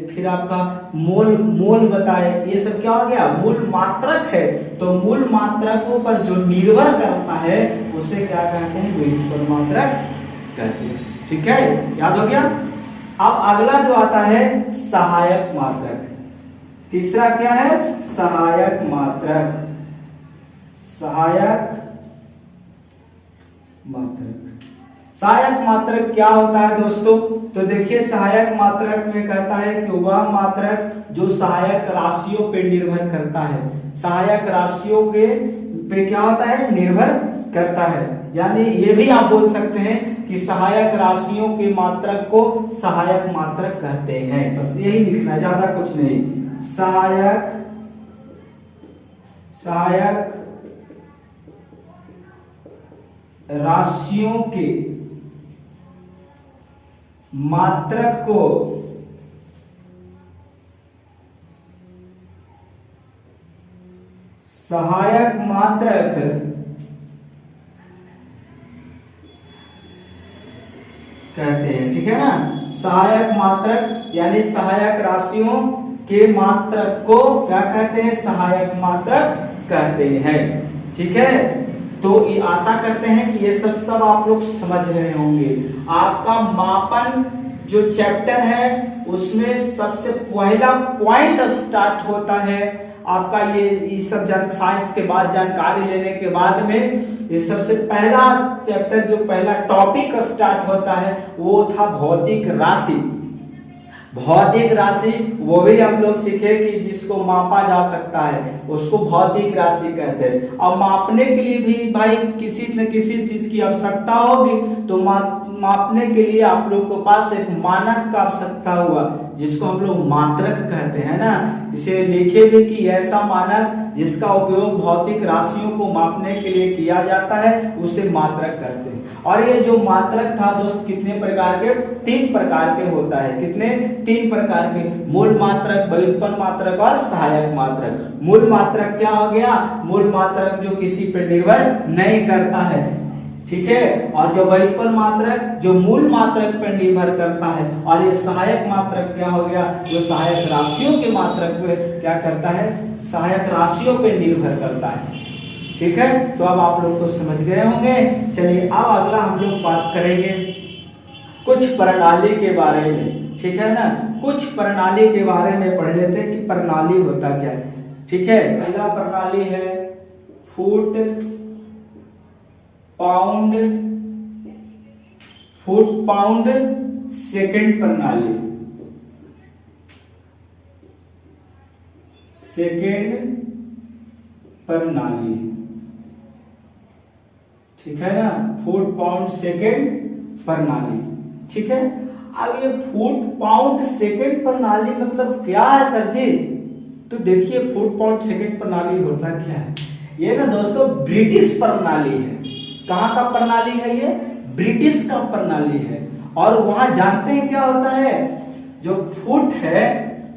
फिर आपका मोल बताए। ये सब क्या हो गया? मूल मात्रक है। तो मूल मात्रकों पर जो निर्भर करता है उसे क्या कहते हैं? व्युत्पन्न मात्रक कहते हैं। ठीक है, याद हो गया। अब अगला जो आता है सहायक मात्रक। तीसरा क्या है? सहायक मात्रक। सहायक मात्रक। सहायक मात्रक क्या होता है दोस्तों? तो देखिए, सहायक मात्रक में कहता है कि वह मात्रक जो सहायक राशियों पे निर्भर करता है। सहायक राशियों के पे क्या होता है? निर्भर करता है। यानी ये भी आप बोल सकते हैं कि सहायक राशियों के मात्रक को सहायक मात्रक कहते हैं। बस यही लिखना है, ज्यादा कुछ नहीं। सहायक राशियों के मात्रक को सहायक मात्रक कहते हैं। ठीक है ना। सहायक मात्रक यानी सहायक राशियों के मात्रक को क्या कहते हैं? सहायक मात्रक कहते हैं। ठीक है। तो ये आशा करते हैं कि ये सब आप लोग समझ रहे होंगे। आपका मापन जो चैप्टर है उसमें सबसे पहला पॉइंट स्टार्ट होता है आपका ये सब साइंस के बाद जानकारी लेने के बाद में ये सबसे पहला चैप्टर जो पहला टॉपिक स्टार्ट होता है वो था भौतिक राशि। भौतिक राशि वो भी हम लोग सीखे कि जिसको मापा जा सकता है उसको भौतिक राशि कहते हैं। अब मापने के लिए भी भाई किसी न किसी चीज की आवश्यकता होगी, तो मापने के लिए आप लोग के पास एक मानक का आवश्यकता हुआ जिसको हम लोग मात्रक कहते हैं ना। इसे लिखे भी कि ऐसा मानक जिसका उपयोग भौतिक राशियों को मापने के लिए किया जाता है उसे मात्रक कहते हैं। और ये जो मात्रक था दोस्त कितने प्रकार के? 3 प्रकार के होता है। कितने? 3 प्रकार के। मूल मात्रक, व्युत्पन्न मात्रक और सहायक मात्रक। मूल मात्रक क्या हो गया? मूल मात्रक जो किसी पर निर्भर नहीं करता है। ठीक है। और जो व्युत्पन्न मात्रक जो मूल मात्रक पर निर्भर करता है। और ये सहायक मात्रक क्या हो गया? जो सहायक राशियों के मात्रक पे क्या करता है? सहायक राशियों पे निर्भर करता है। ठीक है। तो अब आप लोग को समझ गए होंगे। चलिए अब अगला हम लोग बात करेंगे कुछ प्रणाली के बारे में। ठीक है ना। कुछ प्रणाली के बारे में पढ़ लेते हैं कि प्रणाली होता क्या है। ठीक है। पहला प्रणाली है फुट पाउंड सेकंड प्रणाली। सेकंड प्रणाली। ठीक है ना। फुट पाउंड सेकंड प्रणाली। ठीक है। अब ये फुट पाउंड सेकंड प्रणाली मतलब क्या है सर जी? तो देखिए फुट पाउंड सेकंड प्रणाली होता क्या है? ये ना दोस्तों ब्रिटिश प्रणाली है। कहाँ का प्रणाली है ये? ब्रिटिश का प्रणाली है। और वहां जानते हैं क्या होता है? जो फुट है,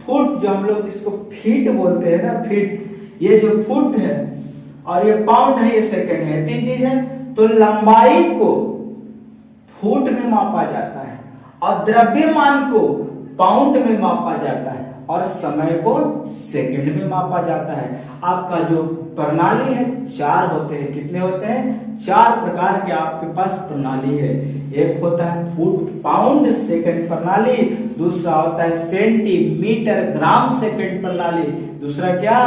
फुट जो हम लोग जिसको फीट बोलते हैं ना, फीट, ये जो फुट है और ये पाउंड है, ये सेकंड है, 3 चीज है। तो लंबाई को फुट में मापा जाता है और द्रव्यमान को पाउंड में मापा जाता है और समय को सेकंड में मापा जाता है। आपका जो प्रणाली है चार होते हैं। कितने होते हैं? चार प्रकार के आपके पास प्रणाली है। एक होता है फुट पाउंड सेकंड प्रणाली, दूसरा होता है सेंटीमीटर ग्राम सेकंड प्रणाली, दूसरा क्या?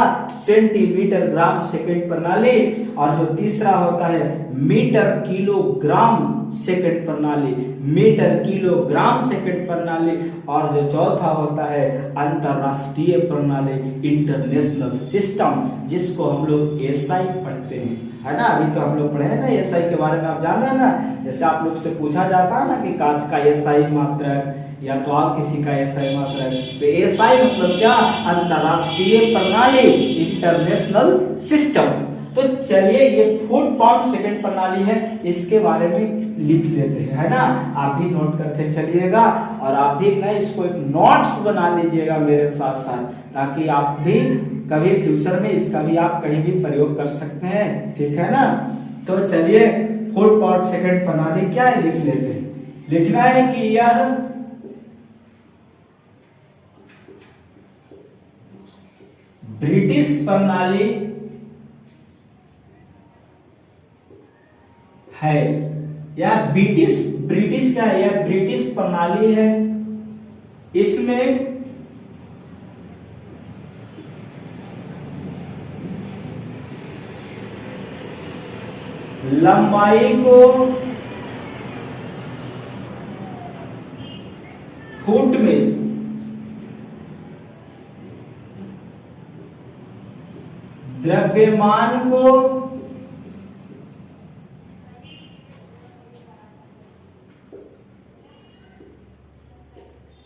सेंटीमीटर ग्राम सेकंड प्रणाली, और जो तीसरा होता है मीटर किलोग्राम सेकंड प्रणाली, मीटर किलोग्राम सेकंड प्रणाली, और जो चौथा होता है अंतरराष्ट्रीय प्रणाली, इंटरनेशनल सिस्टम, जिसको हम लोग एसआई पढ़ते हैं, है ना। अभी तो हम लोग पढ़े हैं ना एसआई के बारे में, आप जान रहे हैं ना। जैसे आप लोग से पूछा जाता है ना कि कांच का एसआई मात्रक या तो और किसी का एसआई मात्रक, तो एसआई मतलब क्या? अंतरराष्ट्रीय प्रणाली, इंटरनेशनल सिस्टम। तो चलिए ये फुट पाउंड सेकंड प्रणाली है, इसके बारे में लिख लेते हैं, है ना। आप भी नोट करते चलिएगा, और आप भी ना इसको एक नोट्स बना लीजिएगा मेरे साथ साथ, ताकि आप भी कभी फ्यूचर में इसका भी आप कहीं भी प्रयोग कर सकते हैं, ठीक है ना। तो चलिए फुट पाउंड सेकंड प्रणाली क्या है लिख लेते हैं। लिखना है कि यह ब्रिटिश प्रणाली है, या ब्रिटिश क्या है? यह ब्रिटिश प्रणाली है। इसमें लंबाई को फुट में, द्रव्यमान को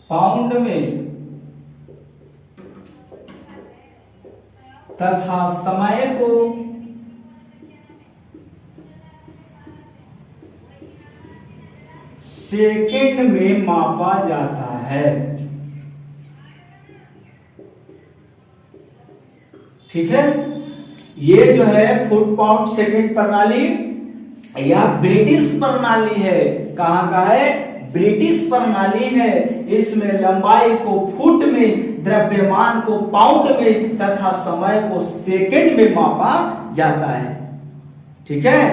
पाउंड में तथा समय को सेकंड में मापा जाता है। ठीक है, ये जो है फुट पाउंड सेकंड प्रणाली, यह ब्रिटिश प्रणाली है। कहां का है? ब्रिटिश प्रणाली है। इसमें लंबाई को फुट में, द्रव्यमान को पाउंड में तथा समय को सेकंड में मापा जाता है। ठीक है,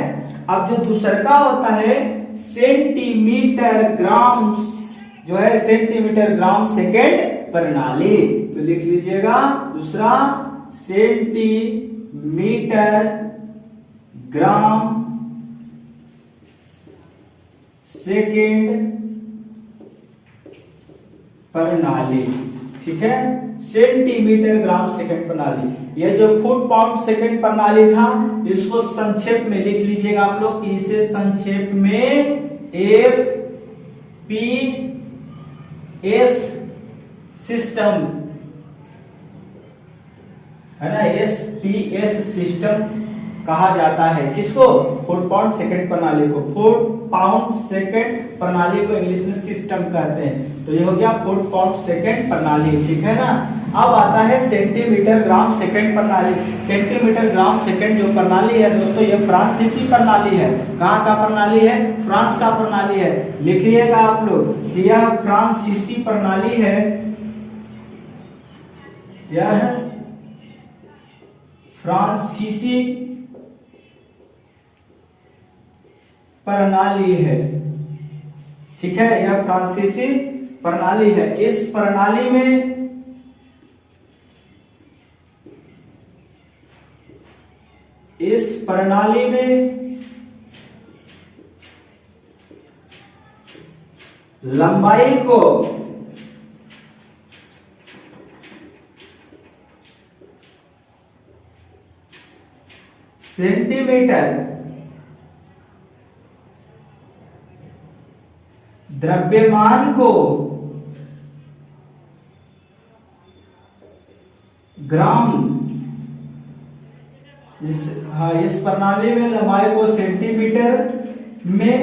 अब जो दूसरा होता है सेंटीमीटर ग्राम, जो है सेंटीमीटर ग्राम सेकंड प्रणाली, तो लिख लीजिएगा दूसरा सेंटीमीटर ग्राम सेकंड प्रणाली। ठीक है, सेंटीमीटर ग्राम सेकंड प्रणाली। ये जो फुट पाउंड सेकंड प्रणाली था, इसको संक्षेप में लिख लीजिएगा आप लोग, कि इसे संक्षेप में FPS सिस्टम, है ना, SPS सिस्टम कहा जाता है। किसको? फुट पाउंड सेकंड प्रणाली को। फुट पाउंड सेकंड प्रणाली को इंग्लिश में सिस्टम कहते हैं। तो ये हो गया फुट पाउंड सेकंड प्रणाली, ठीक है ना। अब आता है सेंटीमीटर ग्राम सेकंड प्रणाली। सेंटीमीटर ग्राम सेकंड जो प्रणाली है दोस्तों, ये फ्रांसीसी प्रणाली है। कहाँ का प्रणाली है? फ्रांस का प्रणाली है। लिखिएगा आप लोग कि यह फ्रांसीसी प्रणाली है, यह फ्रांसीसी प्रणाली है। ठीक है, यह फ्रांसीसी प्रणाली है। इस प्रणाली में लंबाई को सेंटीमीटर, द्रव्यमान को ग्राम, इस प्रणाली में लंबाई को सेंटीमीटर में,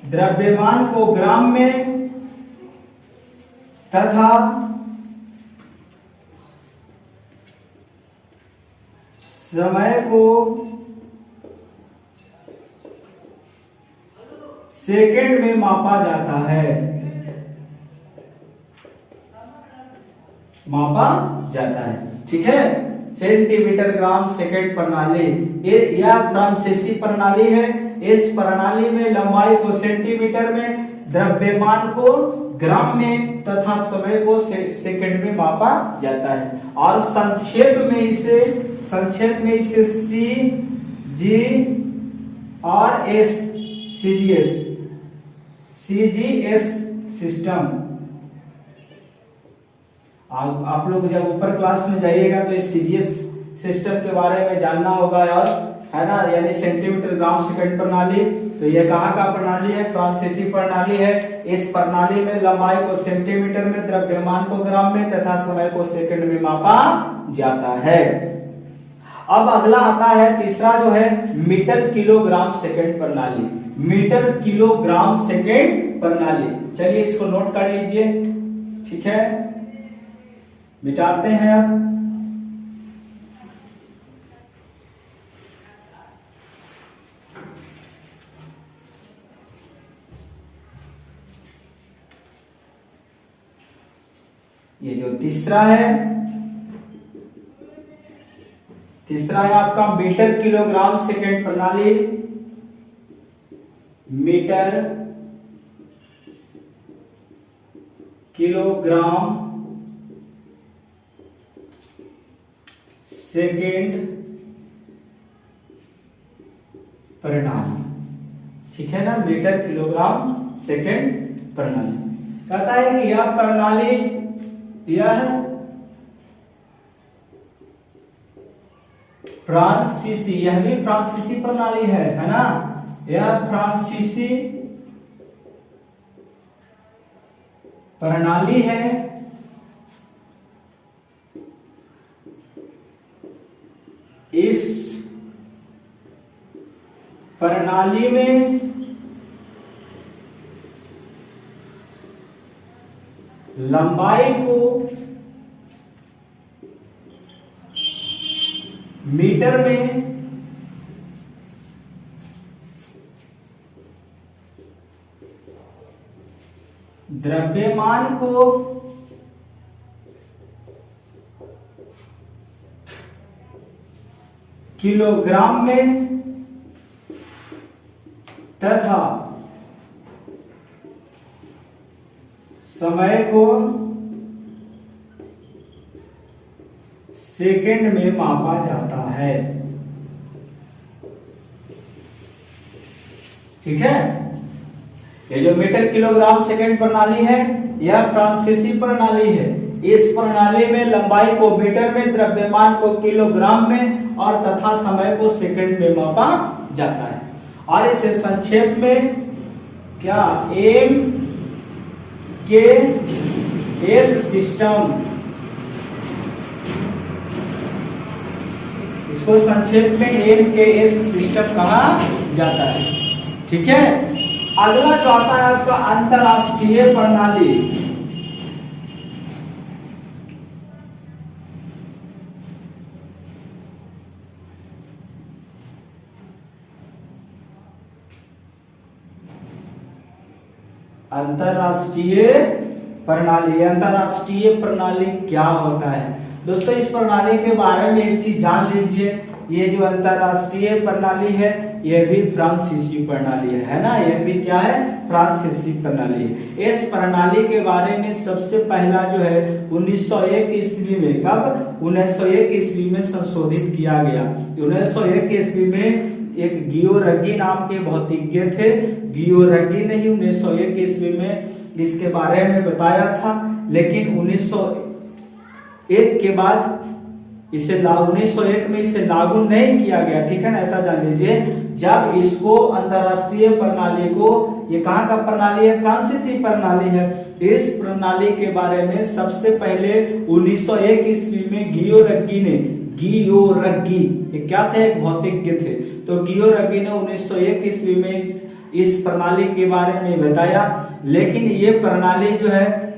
द्रव्यमान को ग्राम में तथा समय को सेकंड में मापा जाता है, मापा जाता है। ठीक है, सेंटीमीटर ग्राम सेकंड प्रणाली। यह फ्रांसीसी प्रणाली है। इस प्रणाली में लंबाई को सेंटीमीटर में, द्रव्यमान को ग्राम में तथा समय को सेकंड में मापा जाता है। और संक्षेप में इसे सी जी और एस सीजीएस सिस्टम। आप लोग जब ऊपर क्लास में जाइएगा तो इस सीजीएस सिस्टम के बारे में जानना होगा, और है ना, यानी सेंटीमीटर ग्राम सेकंड प्रणाली। तो ये कहाँ का प्रणाली है? फ्रांसीसी प्रणाली है। इस प्रणाली में लंबाई को सेंटीमीटर में, द्रव्यमान को ग्राम में तथा समय को सेकंड में मापा जाता है। अब अगला आता है तीसरा जो है मीटर किलोग्राम सेकंड प्रणाली। मीटर किलोग्राम सेकंड प्रणाली, चलिए इसको नोट कर लीजिए, ठीक है, मिटाते हैं अब। ये जो तीसरा है आपका मीटर किलोग्राम सेकंड प्रणाली। मीटर किलोग्राम सेकंड प्रणाली, ठीक है ना, मीटर किलोग्राम सेकंड प्रणाली। कहता है कि यह प्रणाली, यह फ्रांसीसी, यह भी फ्रांसीसी प्रणाली है ना, यह फ्रांसीसी प्रणाली है। इस प्रणाली में लंबाई को मीटर में, द्रव्यमान को किलोग्राम में तथा समय को सेकंड में मापा जाता है, ठीक है। ये जो मीटर किलोग्राम सेकंड प्रणाली है, यह फ्रांसीसी प्रणाली है। इस प्रणाली में लंबाई को मीटर में, द्रव्यमान को किलोग्राम में और तथा समय को सेकंड में मापा जाता है। और इसे संक्षेप में क्या, एम के एस सिस्टम, इसको संक्षेप में एम के एस सिस्टम कहा जाता है, ठीक है। अगला जो आता है आपका अंतरराष्ट्रीय प्रणाली। अंतरराष्ट्रीय प्रणाली, अंतरराष्ट्रीय प्रणाली क्या होता है दोस्तों? इस प्रणाली के बारे में एक चीज जान लीजिए। ये जो अंतरराष्ट्रीय प्रणाली है, यह भी फ्रांसीसी प्रणाली है ना, यह भी क्या है, फ्रांसीसी प्रणाली है। इस प्रणाली के बारे में सबसे पहला जो है 1901 ईस्वी में, कब, 1901 ईस्वी में संशोधित किया गया। 1901 ईस्वी में एक गियोरगी नाम के भौतिज्ञ थे, गियोरगी ने ही 1901 ईस्वी में इसके बारे में बताया था। लेकिन 1901 के बाद इसे 1901 में इसे लागू नहीं किया गया, ठीक है ना, ऐसा जान लीजिए। जब इसको अंतरराष्ट्रीय प्रणाली को, ये कहाँ का प्रणाली है, फ्रांसीसी प्रणाली है। इस प्रणाली के बारे में सबसे पहले 1901 ईस्वी में गियोरगी, ये क्या थे, एक भौतिज्ञ थे। तो गियोरगी ने 1901 ईस्वी में इस प्रणाली के बारे में बताया। लेकिन ये प्रणाली जो है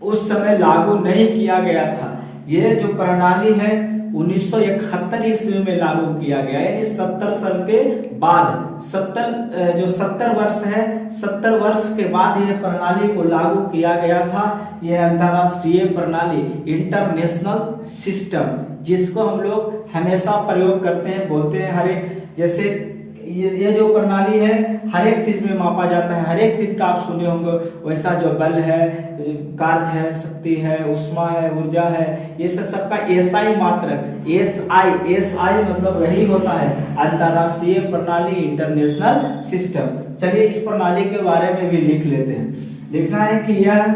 उस समय लागू नहीं किया गया था। ये जो प्रणाली है 1971 ईस्वी में लागू किया गया, यानी 70 साल के बाद 70 वर्ष है, 70 वर्ष के बाद यह प्रणाली को लागू किया गया था। यह अंतरराष्ट्रीय प्रणाली, इंटरनेशनल सिस्टम, जिसको हम लोग हमेशा प्रयोग करते हैं, बोलते हैं हर एक, जैसे ये जो प्रणाली है हर एक चीज में मापा जाता है, हर एक चीज का आप सुने होंगे, वैसा जो बल है, कार्य है, शक्ति है, ऊष्मा है, ऊर्जा है, ये सबका एसआई मात्रक, एसआई मतलब वही होता है अंतरराष्ट्रीय प्रणाली, इंटरनेशनल सिस्टम। चलिए इस प्रणाली के बारे में भी लिख लेते हैं। लिखना है कि यह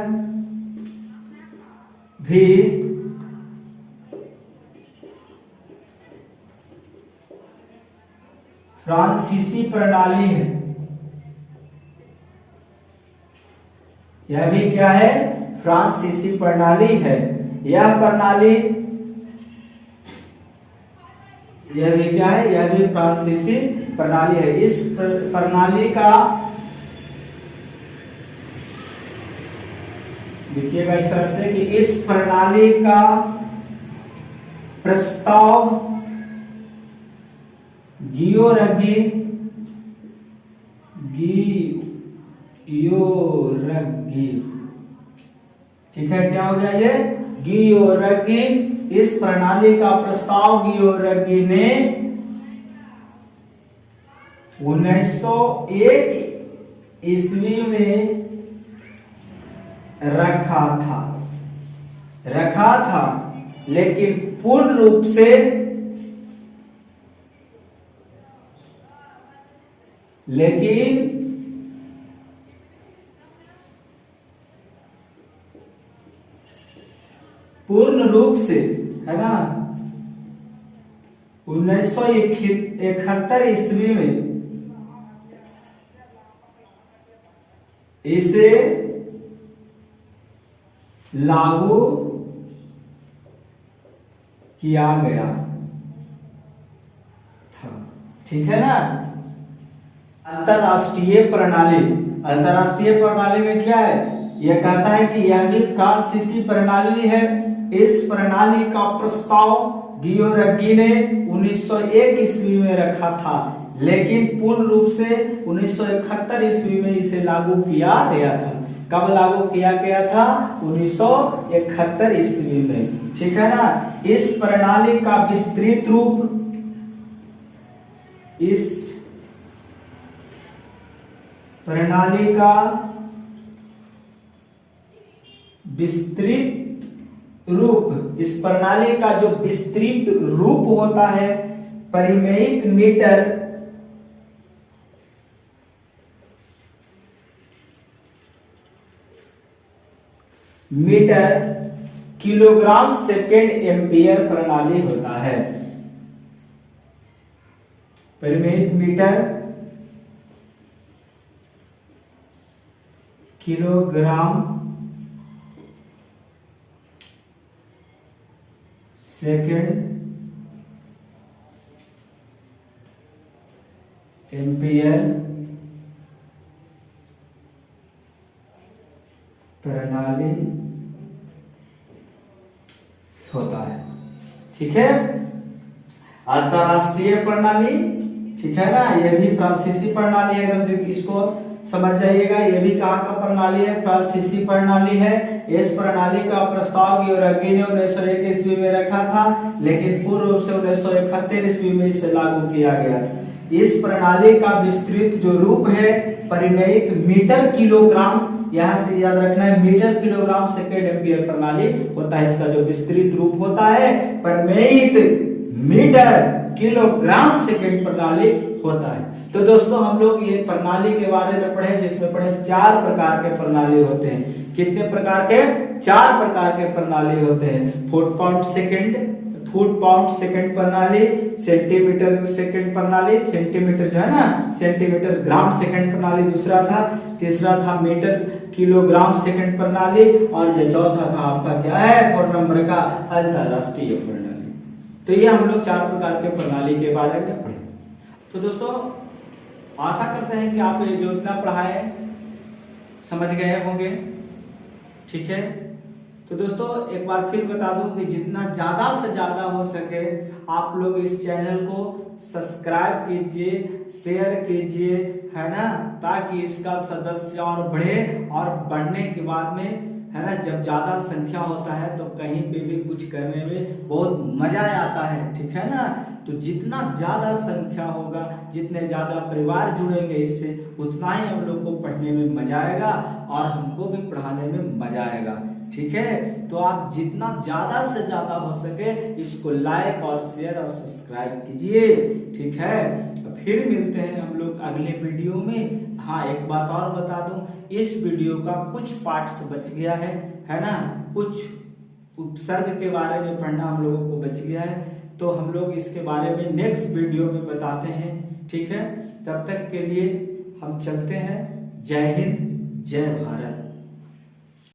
भी फ्रांसीसी प्रणाली है। यह भी क्या है? फ्रांसीसी प्रणाली है। यह प्रणाली, यह भी क्या है? यह भी फ्रांसीसी प्रणाली है। इस प्रणाली का देखिएगा इस तरह से कि इस प्रणाली का प्रस्ताव गियोरगी, ठीक है, क्या हो गया ये? गियोरगी। इस प्रणाली का प्रस्ताव गियोरगी ने 1901 ईस्वी में रखा था, लेकिन पूर्ण रूप से है ना 1971 ईस्वी में इसे लागू किया गया था। ठीक है ना। अंतरराष्ट्रीय प्रणाली में क्या है? यह कहता है कि यह भी फ्रांसीसी प्रणाली है। इस प्रणाली का प्रस्ताव गियोरगी ने 1901 ईस्वी में रखा था, लेकिन पूर्ण रूप से 1971 ईस्वी में इसे लागू किया गया था। कब लागू किया गया था? 1971 ईस्वी में। ठीक है ना। इस प्रणाली का विस्तृत रूप, इस प्रणाली का विस्तृत रूप, इस प्रणाली का जो विस्तृत रूप होता है परिमेयिक मीटर किलोग्राम सेकेंड एम्पियर प्रणाली होता है। परिमेयिक मीटर किलोग्राम सेकेंड एम्पियर प्रणाली होता है। ठीक है। अंतरराष्ट्रीय प्रणाली, ठीक है ना, यह भी फ्रांसीसी प्रणाली है, एकदम इसको समझ जाइएगा। यह भी कहाँ का प्रणाली है? फ्रांसीसी प्रणाली है। इस प्रणाली का प्रस्ताव गियोरगी ने 1901 ईस्वी में रखा था, लेकिन पूर्ण रूप से 1971 ईस्वी में इसे लागू किया गया था। इस प्रणाली का विस्तृत जो रूप है परिमेयिक मीटर किलोग्राम, यहां से याद रखना है, मीटर किलोग्राम सेकेंड एम्पियर प्रणाली होता है। इसका जो विस्तृत रूप होता है परिमेयिक मीटर किलोग्राम सेकेंड प्रणाली होता है। तो दोस्तों हम लोग ये प्रणाली के बारे में पढ़े, जिसमें पढ़े 4 प्रकार के प्रणाली होते हैं। कितने प्रकार के? 4 प्रकार के प्रणाली होते हैं। फुट पाउंड सेकेंड प्रणाली, सेंटीमीटर सेकेंड प्रणाली, सेंटीमीटर जो है ना सेंटीमीटर ग्राम सेकेंड प्रणाली दूसरा था, तीसरा था मीटर किलोग्राम सेकेंड प्रणाली, और जो चौथा था आपका क्या है 4 नंबर का अंतरराष्ट्रीय प्रणाली। तो ये हम लोग 4 प्रकार के प्रणाली के बारे में पढ़े। तो दोस्तों आशा करते हैं कि आप जो इतना पढ़ाए समझ गए होंगे। ठीक है। तो दोस्तों एक बार फिर बता दूं कि जितना ज़्यादा से ज़्यादा हो सके आप लोग इस चैनल को सब्सक्राइब कीजिए, शेयर कीजिए, है ना, ताकि इसका सदस्य और बढ़े, और बढ़ने के बाद में, है ना, जब ज्यादा संख्या होता है तो कहीं पे भी कुछ करने में बहुत मजा आता है, ठीक है ना। तो जितना ज्यादा संख्या होगा, जितने ज्यादा परिवार जुड़ेंगे इससे, उतना ही हम लोग को पढ़ने में मजा आएगा और हमको भी पढ़ाने में मजा आएगा, ठीक है। तो आप जितना ज्यादा से ज्यादा हो सके इसको लाइक और शेयर और सब्सक्राइब कीजिए, ठीक है। फिर मिलते हैं हम लोग अगले वीडियो में। हाँ, एक बात और बता दूं, इस वीडियो का कुछ पार्ट्स बच गया है ना, कुछ उपसर्ग के बारे में पढ़ना हम लोगों को बच गया है, तो हम लोग इसके बारे में नेक्स्ट वीडियो में बताते हैं, ठीक है। तब तक के लिए हम चलते हैं। जय हिंद, जय भारत।